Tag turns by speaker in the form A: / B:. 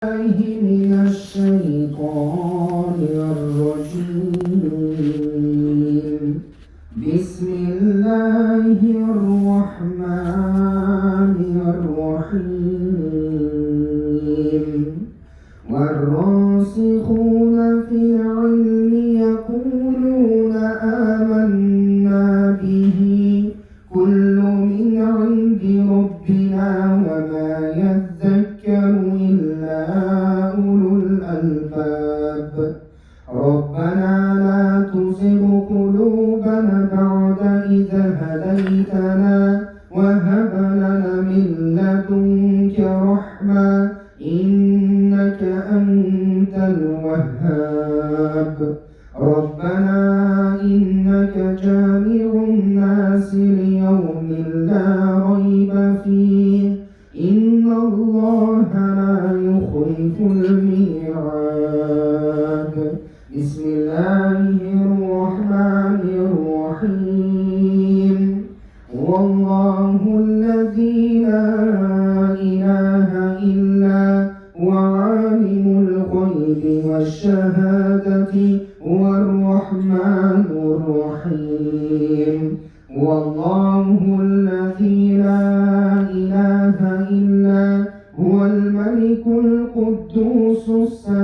A: من الشيطان الرجيم. بسم الله الرحمن الرحيم. والراسخون في العلم يقولون آمنا به كل من عند ربنا وما يذكر إلا أولو الألباب. ربنا لا تزغ قلوبنا بعد إذ هديتنا وهب لنا من لدنك رحمة إنك أنت الوهاب. ربنا إنك جامع الناس ليوم لا ريب فيه إن الله لا يخلف الميعاد. بسم الله الرحمن الرحيم. والله الذي لا إله إلا هو عالم الغيب والشهادة هو الرحمن الرحيم. والله الذي لا إله إلا هو الملك القدوس السلام